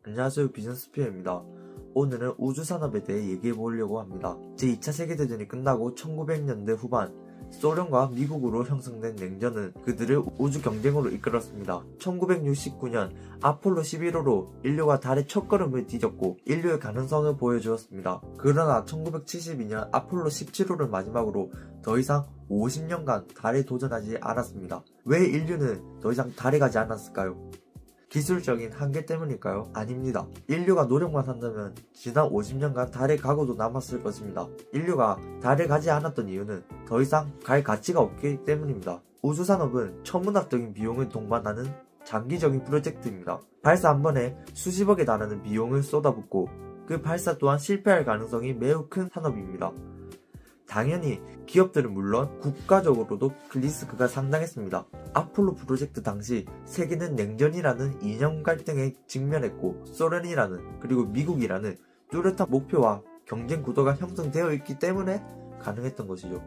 안녕하세요, 비전스피어입니다. 오늘은 우주산업에 대해 얘기해보려고 합니다. 제2차 세계대전이 끝나고 1900년대 후반 소련과 미국으로 형성된 냉전은 그들을 우주 경쟁으로 이끌었습니다. 1969년 아폴로 11호로 인류가 달의 첫걸음을 디뎠고 인류의 가능성을 보여주었습니다. 그러나 1972년 아폴로 17호를 마지막으로 더 이상 50년간 달에 도전하지 않았습니다. 왜 인류는 더 이상 달에 가지 않았을까요? 기술적인 한계 때문일까요? 아닙니다. 인류가 노력만 한다면 지난 50년간 달에 가고도 남았을 것입니다. 인류가 달에 가지 않았던 이유는 더 이상 갈 가치가 없기 때문입니다. 우주산업은 천문학적인 비용을 동반하는 장기적인 프로젝트입니다. 발사 한 번에 수십억에 달하는 비용을 쏟아붓고 그 발사 또한 실패할 가능성이 매우 큰 산업입니다. 당연히 기업들은 물론 국가적으로도 리스크가 상당했습니다. 아폴로 프로젝트 당시 세계는 냉전이라는 이념 갈등에 직면했고 소련이라는 그리고 미국이라는 뚜렷한 목표와 경쟁 구도가 형성되어 있기 때문에 가능했던 것이죠.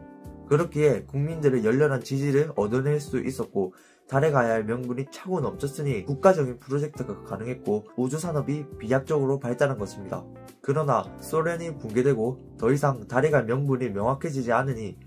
그렇기에 국민들의 열렬한 지지를 얻어낼 수 있었고 달에 가야 할 명분이 차고 넘쳤으니 국가적인 프로젝트가 가능했고 우주산업이 비약적으로 발달한 것입니다. 그러나 소련이 붕괴되고 더 이상 달에 갈 명분이 명확해지지 않으니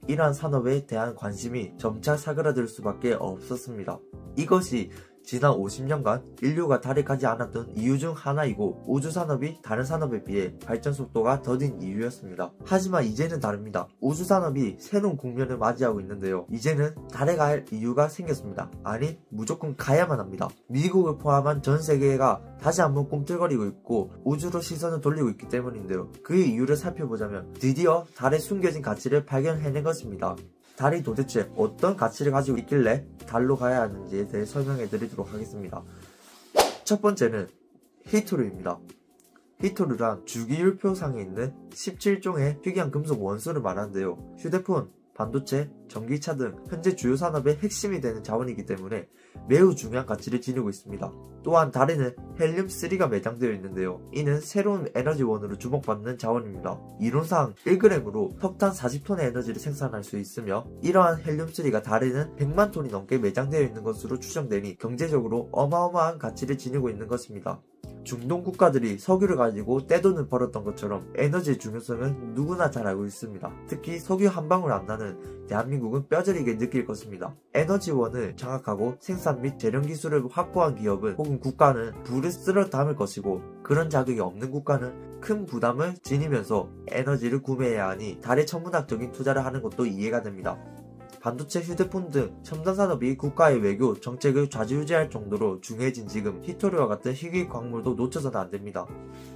이러한 산업에 대한 관심이 점차 사그라들 수밖에 없었습니다. 이것이 지난 50년간 인류가 달에 가지 않았던 이유 중 하나이고 우주산업이 다른 산업에 비해 발전 속도가 더딘 이유였습니다. 하지만 이제는 다릅니다. 우주산업이 새로운 국면을 맞이하고 있는데요. 이제는 달에 갈 이유가 생겼습니다. 아니, 무조건 가야만 합니다. 미국을 포함한 전 세계가 다시 한번 꿈틀거리고 있고 우주로 시선을 돌리고 있기 때문인데요. 그 이유를 살펴보자면 드디어 달에 숨겨진 가치를 발견해낸 것입니다. 달이 도대체 어떤 가치를 가지고 있길래 달로 가야 하는지에 대해 설명해 드리도록 하겠습니다. 첫 번째는 히토류입니다. 히토류란 주기율표상에 있는 17종의 희귀한 금속 원소를 말하는데요. 휴대폰, 반도체, 전기차 등 현재 주요 산업의 핵심이 되는 자원이기 때문에 매우 중요한 가치를 지니고 있습니다. 또한 달에는 헬륨3가 매장되어 있는데요. 이는 새로운 에너지원으로 주목받는 자원입니다. 이론상 1g으로 석탄 40톤의 에너지를 생산할 수 있으며 이러한 헬륨3가 달에는 100만 톤이 넘게 매장되어 있는 것으로 추정되니 경제적으로 어마어마한 가치를 지니고 있는 것입니다. 중동 국가들이 석유를 가지고 떼돈을 벌었던 것처럼 에너지의 중요성은 누구나 잘 알고 있습니다. 특히 석유 한 방울 안 나는 대한민국은 뼈저리게 느낄 것입니다. 에너지원을 장악하고 생산 및 재련 기술을 확보한 기업은 혹은 국가는 부를 쓸어 담을 것이고 그런 자격이 없는 국가는 큰 부담을 지니면서 에너지를 구매해야 하니 달에 천문학적인 투자를 하는 것도 이해가 됩니다. 반도체, 휴대폰 등 첨단 산업이 국가의 외교, 정책을 좌지우지할 정도로 중요해진 지금 히토류와 같은 희귀 광물도 놓쳐서는 안됩니다.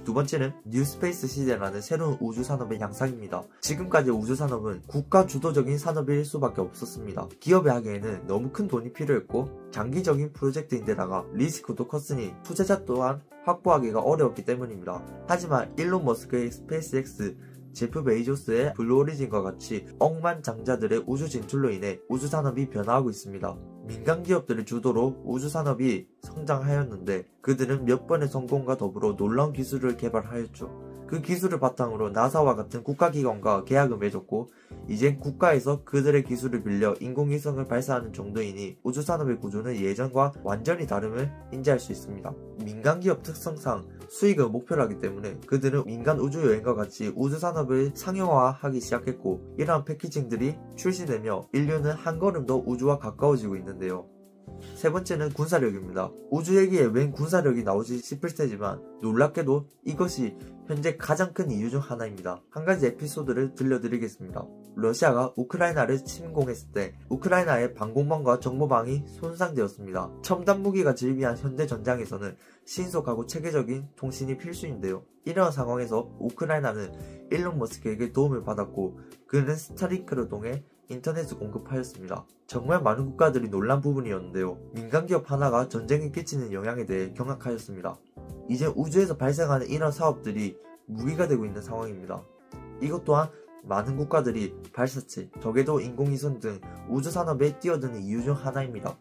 두 번째는 뉴스페이스 시대라는 새로운 우주산업의 양상입니다. 지금까지 우주산업은 국가 주도적인 산업일 수밖에 없었습니다. 기업이 하기에는 너무 큰 돈이 필요했고 장기적인 프로젝트인데다가 리스크도 컸으니 투자자 또한 확보하기가 어려웠기 때문입니다. 하지만 일론 머스크의 스페이스X, 제프 베이조스의 블루오리진과 같이 억만장자들의 우주 진출로 인해 우주산업이 변화하고 있습니다. 민간 기업들의 주도로 우주산업이 성장하였는데 그들은 몇 번의 성공과 더불어 놀라운 기술을 개발하였죠. 그 기술을 바탕으로 나사와 같은 국가기관과 계약을 맺었고 이젠 국가에서 그들의 기술을 빌려 인공위성을 발사하는 정도이니 우주산업의 구조는 예전과 완전히 다름을 인지할 수 있습니다. 민간기업 특성상 수익을 목표로 하기 때문에 그들은 민간 우주여행과 같이 우주산업을 상용화하기 시작했고 이러한 패키징들이 출시되며 인류는 한 걸음 더 우주와 가까워지고 있는데요. 세 번째는 군사력입니다. 우주 얘기에 웬 군사력이 나오지 싶을 테지만 놀랍게도 이것이 현재 가장 큰 이유 중 하나입니다. 한 가지 에피소드를 들려드리겠습니다. 러시아가 우크라이나를 침공했을 때 우크라이나의 방공망과 정보망이 손상되었습니다. 첨단 무기가 즐비한 현대 전장에서는 신속하고 체계적인 통신이 필수인데요. 이러한 상황에서 우크라이나는 일론 머스크에게 도움을 받았고 그는 스타링크를 통해 인터넷을 공급하였습니다. 정말 많은 국가들이 놀란 부분이었는데요. 민간기업 하나가 전쟁에 끼치는 영향에 대해 경악하였습니다. 이제 우주에서 발생하는 이런 사업들이 무기가 되고 있는 상황입니다. 이것 또한 많은 국가들이 발사체, 적외도 인공위성 등 우주산업에 뛰어드는 이유 중 하나입니다.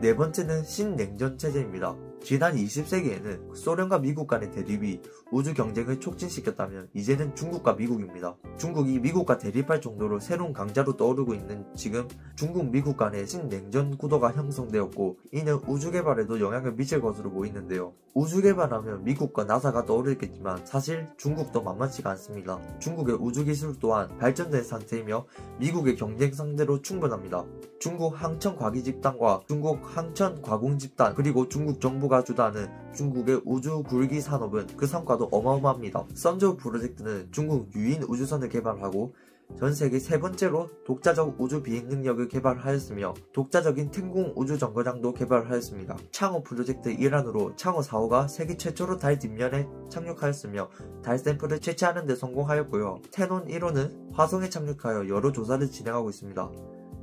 네 번째는 신냉전 체제입니다. 지난 20세기에는 소련과 미국 간의 대립이 우주 경쟁을 촉진시켰다면 이제는 중국과 미국입니다. 중국이 미국과 대립할 정도로 새로운 강자로 떠오르고 있는 지금 중국 미국 간의 신냉전 구도가 형성되었고 이는 우주 개발에도 영향을 미칠 것으로 보이는데요. 우주 개발하면 미국과 나사가 떠오르겠지만 사실 중국도 만만치가 않습니다. 중국의 우주 기술 또한 발전된 상태이며 미국의 경쟁 상대로 충분합니다. 중국 항천과기집단과 중국 항천과공집단 그리고 중국 정부가 주도하는 중국의 우주 굴기 산업은 그 성과도 어마어마합니다. 선저우 프로젝트는 중국 유인 우주선을 개발하고 전세계 세 번째로 독자적 우주 비행 능력을 개발하였으며 독자적인天궁 우주 정거장도 개발하였습니다. 창호 프로젝트 일환으로 창호 4호가 세계 최초로 달 뒷면에 착륙하였으며 달 샘플을 채취하는 데 성공하였고요. 태논 1호는 화성에 착륙하여 여러 조사를 진행하고 있습니다.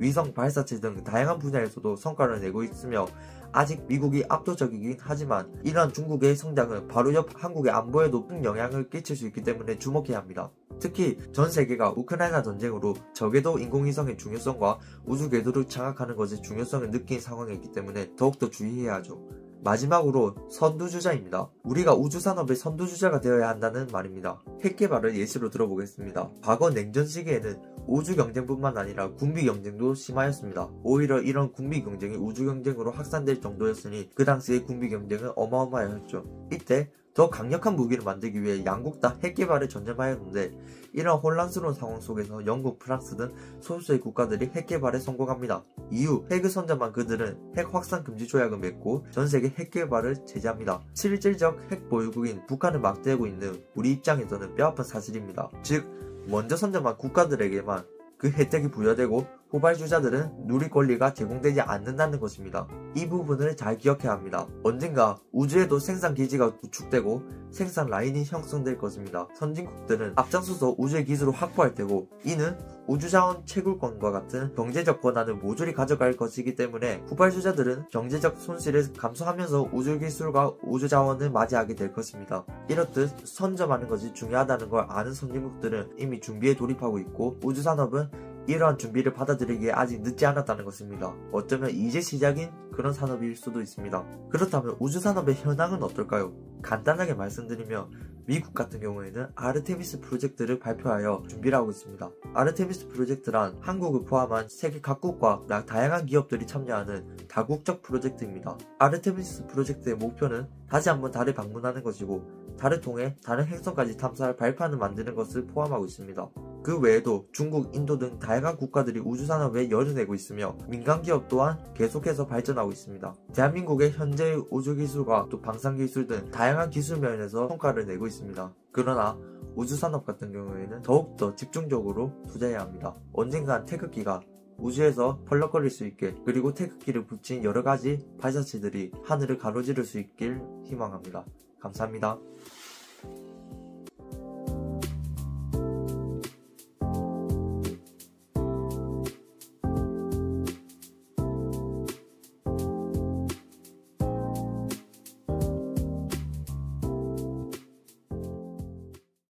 위성 발사체 등 다양한 분야에서도 성과를 내고 있으며 아직 미국이 압도적이긴 하지만 이러한 중국의 성장은 바로 옆 한국의 안보에도 큰 영향을 끼칠 수 있기 때문에 주목해야 합니다. 특히 전 세계가 우크라이나 전쟁으로 적에도 인공위성의 중요성과 우주 궤도를 장악하는 것의 중요성을 느낀 상황이기 때문에 더욱더 주의해야 하죠. 마지막으로 선두주자입니다. 우리가 우주산업의 선두주자가 되어야 한다는 말입니다. 핵 개발을 예시로 들어보겠습니다. 과거 냉전 시기에는 우주 경쟁뿐만 아니라 군비 경쟁도 심하였습니다. 오히려 이런 군비 경쟁이 우주 경쟁으로 확산될 정도였으니 그 당시의 군비 경쟁은 어마어마했죠. 이때 더 강력한 무기를 만들기 위해 양국 다 핵 개발에 전념하였는데 이런 혼란스러운 상황 속에서 영국, 프랑스 등 소수의 국가들이 핵 개발에 성공합니다. 이후 핵을 선점한 그들은 핵 확산 금지 조약을 맺고 전세계 핵 개발을 제재합니다. 실질적 핵 보유국인 북한을 막대하고 있는 우리 입장에서는 뼈아픈 사실입니다. 즉 먼저 선점한 국가들에게만 그 혜택이 부여되고 후발주자들은 누릴 권리가 제공되지 않는다는 것입니다. 이 부분을 잘 기억해야 합니다. 언젠가 우주에도 생산기지가 구축되고 생산 라인이 형성될 것입니다. 선진국들은 앞장서서 우주의 기술을 확보할 테고 이는 우주자원 채굴권과 같은 경제적 권한을 모조리 가져갈 것이기 때문에 후발주자들은 경제적 손실을 감수하면서 우주기술과 우주자원을 맞이하게 될 것입니다. 이렇듯 선점하는 것이 중요하다는 걸 아는 선진국들은 이미 준비에 돌입하고 있고 우주산업은 이러한 준비를 받아들이기에 아직 늦지 않았다는 것입니다. 어쩌면 이제 시작인 그런 산업일 수도 있습니다. 그렇다면 우주산업의 현황은 어떨까요? 간단하게 말씀드리면 미국 같은 경우에는 아르테미스 프로젝트를 발표하여 준비를 하고 있습니다. 아르테미스 프로젝트란 한국을 포함한 세계 각국과 다양한 기업들이 참여하는 다국적 프로젝트입니다. 아르테미스 프로젝트의 목표는 다시 한번 달을 방문하는 것이고 달을 통해 다른 행성까지 탐사할 발판을 만드는 것을 포함하고 있습니다. 그 외에도 중국, 인도 등 다양한 국가들이 우주산업에 열을 내고 있으며 민간기업 또한 계속해서 발전하고 있습니다. 대한민국의 현재의 우주기술과 또 방산기술 등 다양한 기술 면에서 성과를 내고 있습니다. 그러나 우주산업 같은 경우에는 더욱더 집중적으로 투자해야 합니다. 언젠간 태극기가 우주에서 펄럭거릴 수 있게 그리고 태극기를 붙인 여러가지 발사체들이 하늘을 가로지를 수 있길 희망합니다. 감사합니다.